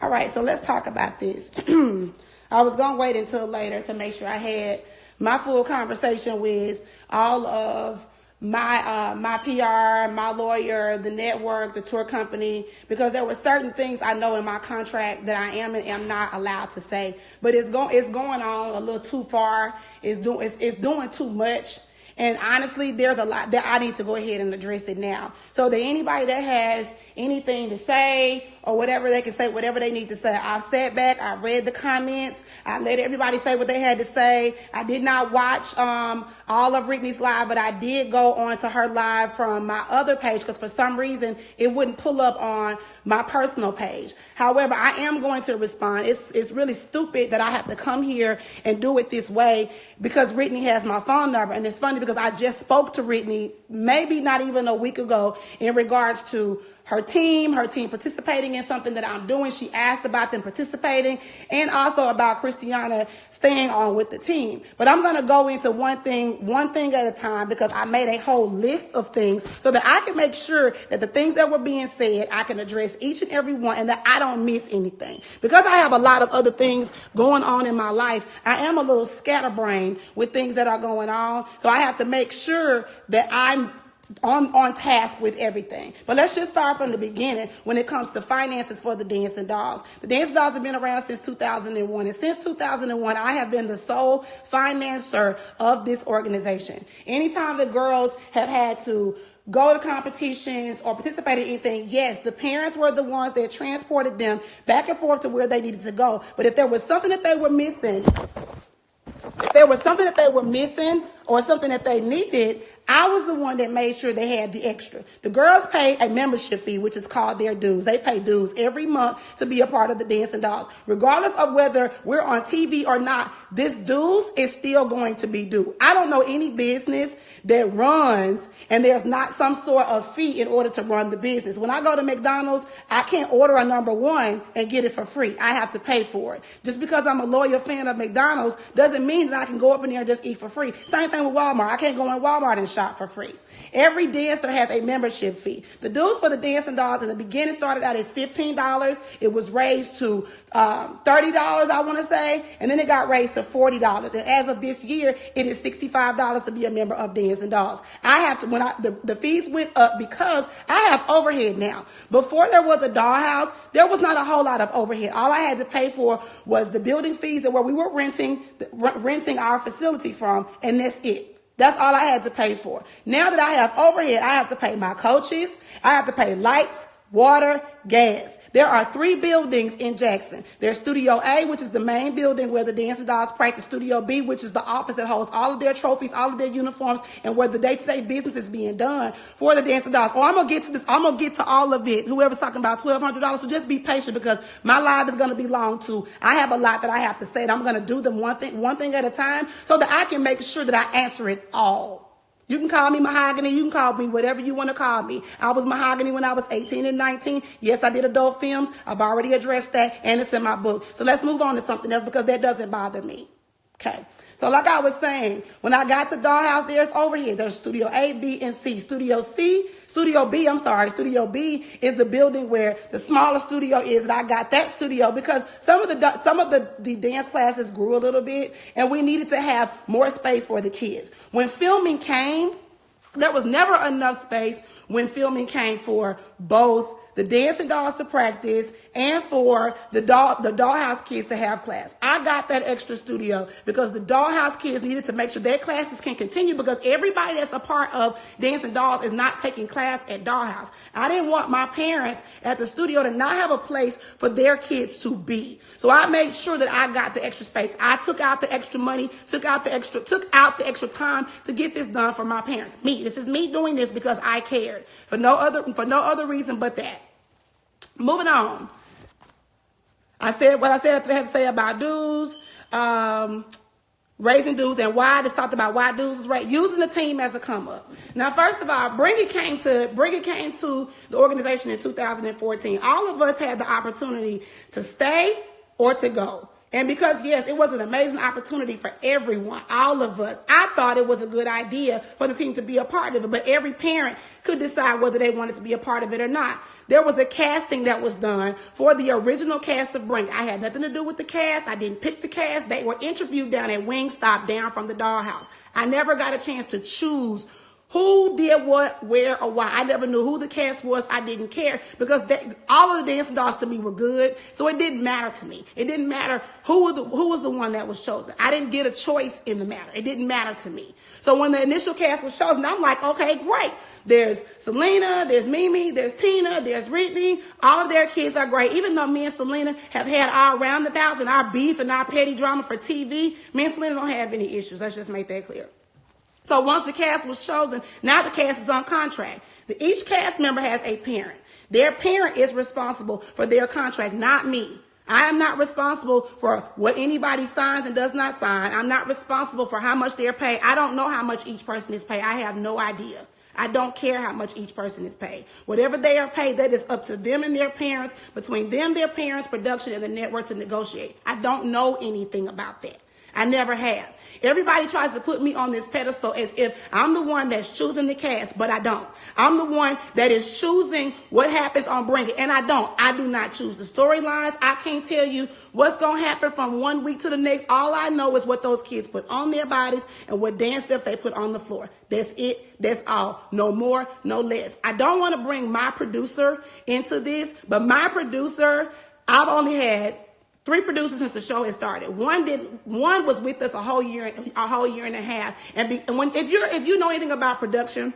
All right, so let's talk about this. I was going to wait until later to make sure I had my full conversation with all of my PR, my lawyer, the network, the tour company, because there were certain things I know in my contract that I am and am not allowed to say. But it's going on a little too far. It's doing too much. And honestly, there's a lot that I need to go ahead and address it now. So that anybody that has anything to say or whatever, they can say whatever they need to say. I sat back, I read the comments, I let everybody say what they had to say. I did not watch all of Rittany's live, but I did go on to her live from my other page because for some reason it wouldn't pull up on my personal page. However, I am going to respond. It's really stupid that I have to come here and do it this way because Rittany has my phone number. And it's funny because I just spoke to Rittany maybe not even a week ago in regards to her team participating in something that I'm doing. She asked about them participating and also about Christiana staying on with the team. But I'm going to go into one thing at a time because I made a whole list of things so that I can make sure that the things that were being said, I can address each and every one and that I don't miss anything. Because I have a lot of other things going on in my life, I am a little scatterbrained with things that are going on. So I have to make sure that I'm on task with everything. But let's just start from the beginning when it comes to finances for the Dancing Dolls. The Dancing Dolls have been around since 2001. And since 2001, I have been the sole financer of this organization. Anytime the girls have had to go to competitions or participate in anything, yes, the parents were the ones that transported them back and forth to where they needed to go. But if there was something that they were missing, or something that they needed, I was the one that made sure they had the extra. The girls pay a membership fee, which is called their dues. They pay dues every month to be a part of the Dancing Dolls. Regardless of whether we're on TV or not, this dues is still going to be due. I don't know any business that runs and there's not some sort of fee in order to run the business. When I go to McDonald's, I can't order a number one and get it for free. I have to pay for it. Just because I'm a loyal fan of McDonald's doesn't mean that I can go up in there and just eat for free. Same thing with Walmart. I can't go in Walmart and shop for free. Every dancer has a membership fee. The dues for the Dancing Dolls in the beginning started out as $15. It was raised to $30, I want to say, and then it got raised to $40. And as of this year, it is $65 to be a member of Dancing Dolls. I have to, the fees went up because I have overhead now. Before there was a dollhouse, there was not a whole lot of overhead. All I had to pay for was the building fees that where we were renting our facility from, and that's it. That's all I had to pay for. Now that I have overhead, I have to pay my coaches. I have to pay lights, water, gas. There are 3 buildings in Jackson. There's Studio A, which is the main building where the Dancing Dolls practice. Studio B, which is the office that holds all of their trophies, all of their uniforms, and where the day-to-day business is being done for the Dancing Dolls. Oh, I'm going to get to this. I'm going to get to all of it. Whoever's talking about $1,200. So just be patient because my live is going to be long too. I have a lot that I have to say, and I'm going to do them one thing at a time so that I can make sure that I answer it all. You can call me Mahogany. You can call me whatever you want to call me. I was Mahogany when I was 18 and 19. Yes, I did adult films. I've already addressed that, and it's in my book. So let's move on to something else because that doesn't bother me. Okay. So like I was saying, when I got to Dollhouse, there's overhead. There's Studio A, B, and C. Studio B is the building where the smaller studio is, and I got that studio because some of the dance classes grew a little bit, and we needed to have more space for the kids. When filming came, there was never enough space when filming came for both the Dancing Dolls to practice and for the Dollhouse kids to have class. I got that extra studio because the Dollhouse kids needed to make sure their classes can continue because everybody that's a part of Dancing Dolls is not taking class at Dollhouse. I didn't want my parents at the studio to not have a place for their kids to be. So I made sure that I got the extra space. I took out the extra money, took out the extra time to get this done for my parents. This is me doing this because I cared for no other reason but that. Moving on. I said what I said I had to say about dues, raising dues, and why. I just talked about why dues is right. Using the team as a come up. Now, first of all, BringIt came to the organization in 2014. All of us had the opportunity to stay or to go. And because, yes, it was an amazing opportunity for everyone, all of us. I thought it was a good idea for the team to be a part of it, but every parent could decide whether they wanted to be a part of it or not. There was a casting that was done for the original cast of BringIt. I had nothing to do with the cast. I didn't pick the cast. They were interviewed down at Wingstop down from the Dollhouse. I never got a chance to choose who did what, where, or why. I never knew who the cast was. I didn't care because all of the dancing dolls to me were good. So it didn't matter to me. It didn't matter who was the one that was chosen. I didn't get a choice in the matter. It didn't matter to me. So when the initial cast was chosen, I'm like, okay, great. There's Selena, there's Mimi, there's Tina, there's Rittany. All of their kids are great. Even though me and Selena have had our roundabouts and our beef and our petty drama for TV, me and Selena don't have any issues. Let's just make that clear. So once the cast was chosen, now the cast is on contract. Each cast member has a parent. Their parent is responsible for their contract, not me. I am not responsible for what anybody signs and does not sign. I'm not responsible for how much they're paid. I don't know how much each person is paid. I have no idea. I don't care how much each person is paid. Whatever they are paid, that is up to them and their parents, between them, their parents, production, and the network to negotiate. I don't know anything about that. I never have. Everybody tries to put me on this pedestal as if I'm the one that's choosing the cast, but I don't. I'm the one that is choosing what happens on BringIt, and I don't. I do not choose the storylines. I can't tell you what's going to happen from one week to the next. All I know is what those kids put on their bodies and what dance steps they put on the floor. That's it. That's all. No more, no less. I don't want to bring my producer into this, but my producer, I've only had 3 producers since the show has started. One was with us a whole year and a half. If you know anything about production,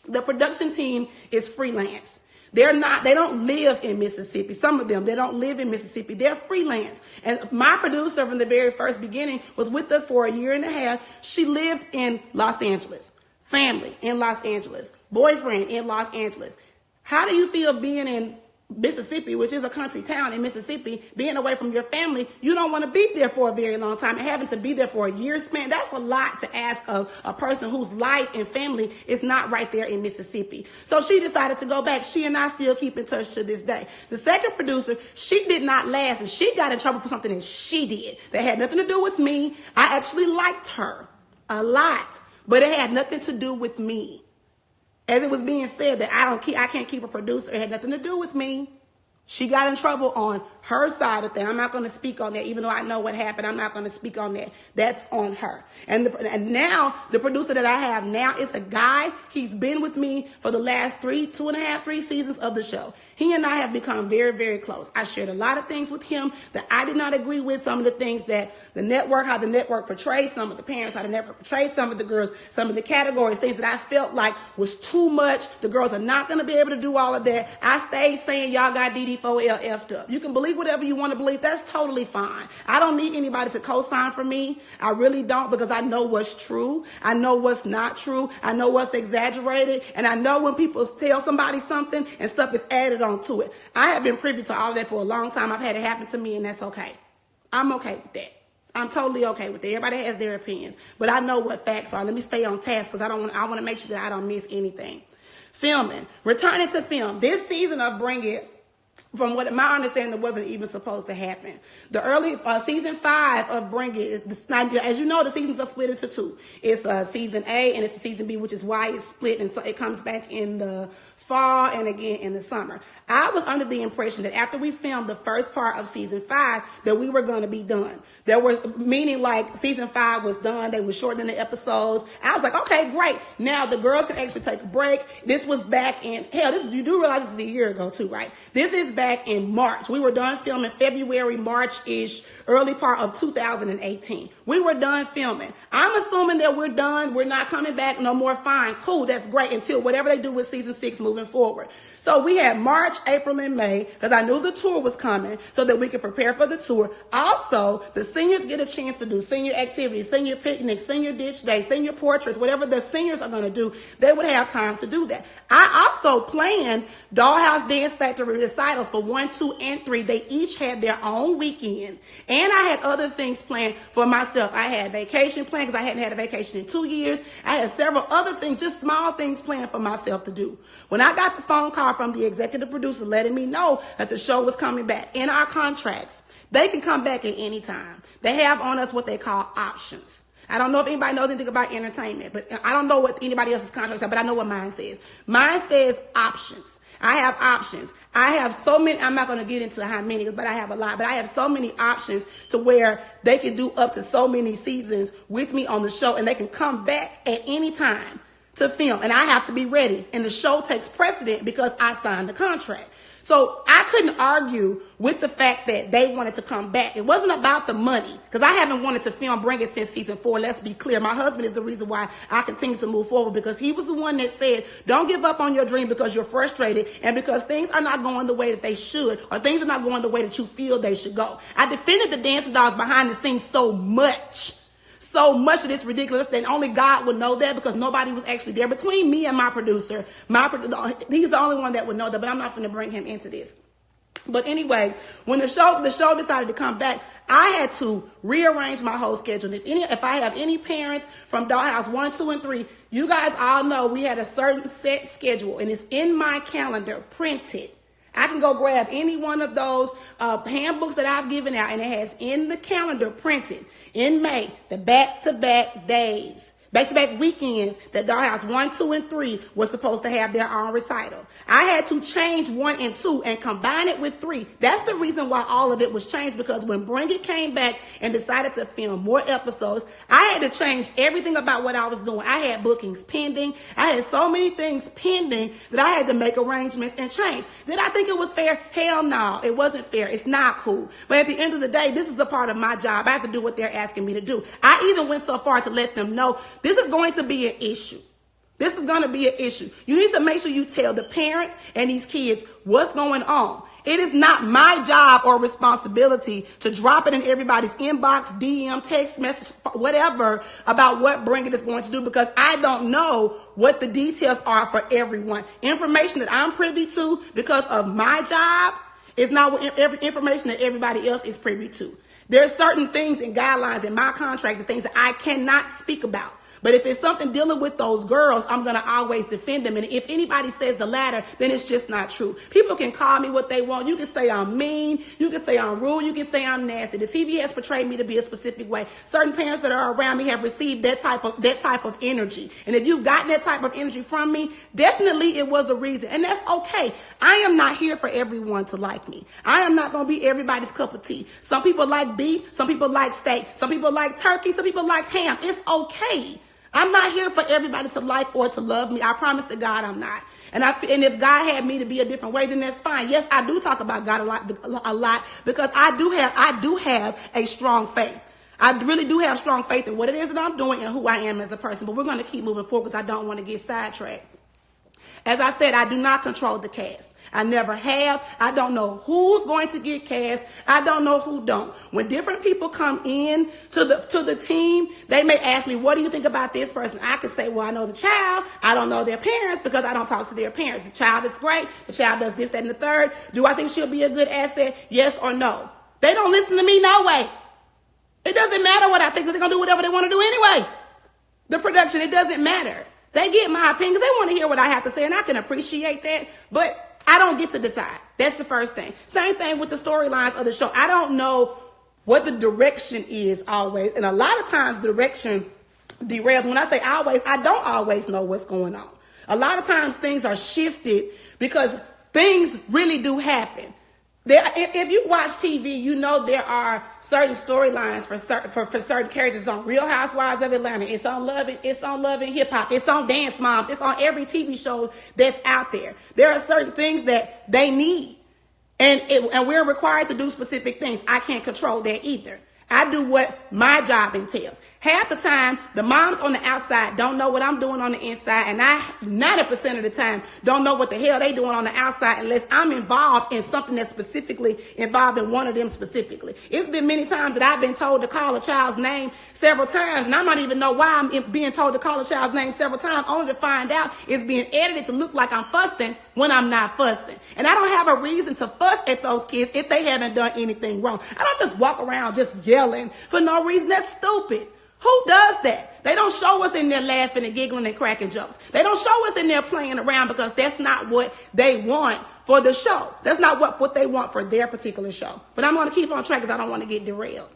the production team is freelance. They don't live in Mississippi. Some of them, they don't live in Mississippi. They're freelance. And my producer from the very first beginning was with us for a year and a half. She lived in Los Angeles, family in Los Angeles, boyfriend in Los Angeles. How do you feel being in Mississippi, which is a country town in Mississippi, being away from your family? You don't want to be there for a very long time, and having to be there for a year span, that's a lot to ask of a person whose life and family is not right there in Mississippi. So she decided to go back. She and I still keep in touch to this day. The second producer, she did not last, and she got in trouble for something that she did that had nothing to do with me. I actually liked her a lot, but it had nothing to do with me. As it was being said that I can't keep a producer. It had nothing to do with me. She got in trouble on her side of things. I'm not going to speak on that. Even though I know what happened, I'm not going to speak on that. That's on her. And now the producer that I have now is a guy. He's been with me for the last 3 seasons of the show. He and I have become very, very close. I shared a lot of things with him that I did not agree with. Some of the things that how the network portrays some of the parents, how the network portrays some of the girls, some of the categories, things that I felt like was too much. The girls are not going to be able to do all of that. I stayed saying y'all got DD4L effed up. You can believe whatever you want to believe. That's totally fine. I don't need anybody to co-sign for me. I really don't, because I know what's true. I know what's not true. I know what's exaggerated. And I know when people tell somebody something and stuff is added onto it. I have been privy to all of that for a long time. I've had it happen to me, and that's okay. I'm okay with that. I'm totally okay with that. Everybody has their opinions, but I know what facts are. Let me stay on task, because I want to make sure that I don't miss anything. Filming, returning to film. This season of BringIt, from what my understanding, wasn't even supposed to happen. The early season 5 of BringIt, as you know, the seasons are split into 2. It's season A and it's season B, which is why it's split, and so it comes back in the fall and again in the summer. I was under the impression that after we filmed the first part of season 5, that we were going to be done. Meaning like season 5 was done. They were shortening the episodes. I was like, okay, great. Now the girls can actually take a break. This was back in, you do realize this is a year ago too, right? This is back in March. We were done filming February, March-ish, early part of 2018. We were done filming. I'm assuming that we're done. We're not coming back no more. Fine, cool, that's great, until whatever they do with season 6 moving forward. So we had March, April, and May, because I knew the tour was coming, so that we could prepare for the tour. Also, the seniors get a chance to do senior activities, senior picnics, senior ditch day, senior portraits, whatever the seniors are going to do, they would have time to do that. I also planned Dollhouse Dance Factory recitals for 1, 2, and 3. They each had their own weekend. And I had other things planned for myself. I had vacation planned, because I hadn't had a vacation in 2 years. I had several other things, just small things planned for myself to do. When I got the phone call from the executive producer letting me know that the show was coming back, in our contracts, they can come back at any time. They have on us what they call options. I don't know if anybody knows anything about entertainment, but I don't know what anybody else's contract says, but I know what mine says. Mine says options. I have options. I have so many, I'm not going to get into how many, but I have a lot, but I have so many options to where they can do up to so many seasons with me on the show, and they can come back at any time to film, and I have to be ready, and the show takes precedent because I signed the contract. So I couldn't argue with the fact that they wanted to come back. It wasn't about the money, because I haven't wanted to film Bring It since season 4. Let's be clear. My husband is the reason why I continue to move forward, because he was the one that said, don't give up on your dream because you're frustrated and because things are not going the way that they should, or things are not going the way that you feel they should go. I defended the dancing dolls behind the scenes so much that it's ridiculous, that only God would know that, because nobody was actually there between me and my producer. He's the only one that would know that, but I'm not going to bring him into this. But anyway, when the show decided to come back, I had to rearrange my whole schedule. If I have any parents from Dollhouse 1, 2, and 3, you guys all know we had a certain set schedule, and it's in my calendar, printed. I can go grab any one of those handbooks that I've given out, and it has in the calendar printed in May the back-to-back days, back-to-back weekends that Dollhouse 1, 2, and 3 was supposed to have their own recital. I had to change 1 and 2 and combine it with 3. That's the reason why all of it was changed, because when Bring It came back and decided to film more episodes, I had to change everything about what I was doing. I had bookings pending. I had so many things pending that I had to make arrangements and change. Did I think it was fair? Hell no, it wasn't fair. It's not cool. But at the end of the day, this is a part of my job. I have to do what they're asking me to do. I even went so far to let them know this is going to be an issue. This is going to be an issue. You need to make sure you tell the parents and these kids what's going on. It is not my job or responsibility to drop it in everybody's inbox, DM, text message, whatever, about what Bring It is going to do, because I don't know what the details are for everyone. Information that I'm privy to because of my job is not what information that everybody else is privy to. There are certain things and guidelines in my contract, the things that I cannot speak about. But if it's something dealing with those girls, I'm going to always defend them. And if anybody says the latter, then it's just not true. People can call me what they want. You can say I'm mean. You can say I'm rude. You can say I'm nasty. The TV has portrayed me to be a specific way. Certain parents that are around me have received that type of energy. And if you've gotten that type of energy from me, definitely it was a reason. And that's okay. I am not here for everyone to like me. I am not going to be everybody's cup of tea. Some people like beef. Some people like steak. Some people like turkey. Some people like ham. It's okay. I'm not here for everybody to like or to love me. I promise to God I'm not. And if God had me to be a different way, then that's fine. Yes, I do talk about God a lot because I do have a strong faith. I really do have strong faith in what it is that I'm doing and who I am as a person. But we're going to keep moving forward because I don't want to get sidetracked. As I said, I do not control the cast. I never have. I don't know who's going to get cast. I don't know who don't. When different people come in to the team, they may ask me, what do you think about this person? I can say, well, I know the child. I don't know their parents because I don't talk to their parents. The child is great. The child does this, that, and the third. Do I think she'll be a good asset? Yes or no? They don't listen to me, no way. It doesn't matter what I think. They're going to do whatever they want to do anyway. The production, it doesn't matter. They get my opinion because they want to hear what I have to say, and I can appreciate that, but I don't get to decide. That's the first thing. Same thing with the storylines of the show. I don't know what the direction is always, and a lot of times direction derails. When I say always, I don't always know what's going on. A lot of times things are shifted because things really do happen. If you watch TV, you know there are certain storylines for certain characters on Real Housewives of Atlanta. It's on Love and Hip Hop. It's on Dance Moms. It's on every TV show that's out there. There are certain things that they need, and we're required to do specific things. I can't control that either. I do what my job entails. Half the time, the moms on the outside don't know what I'm doing on the inside, and I 90% of the time don't know what the hell they doing on the outside unless I'm involved in something that's specifically involved in one of them specifically. It's been many times that I've been told to call a child's name several times, and I might even know why I'm being told to call a child's name several times, only to find out it's being edited to look like I'm fussing when I'm not fussing. And I don't have a reason to fuss at those kids if they haven't done anything wrong. I don't just walk around just yelling for no reason. That's stupid. Who does that? They don't show us in there laughing and giggling and cracking jokes. They don't show us in there playing around because that's not what they want for the show. That's not what they want for their particular show. But I'm going to keep on track because I don't want to get derailed.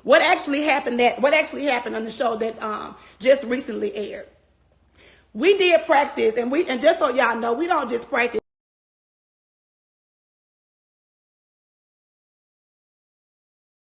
What actually happened on the show that just recently aired? We did practice, and just so y'all know, we don't just practice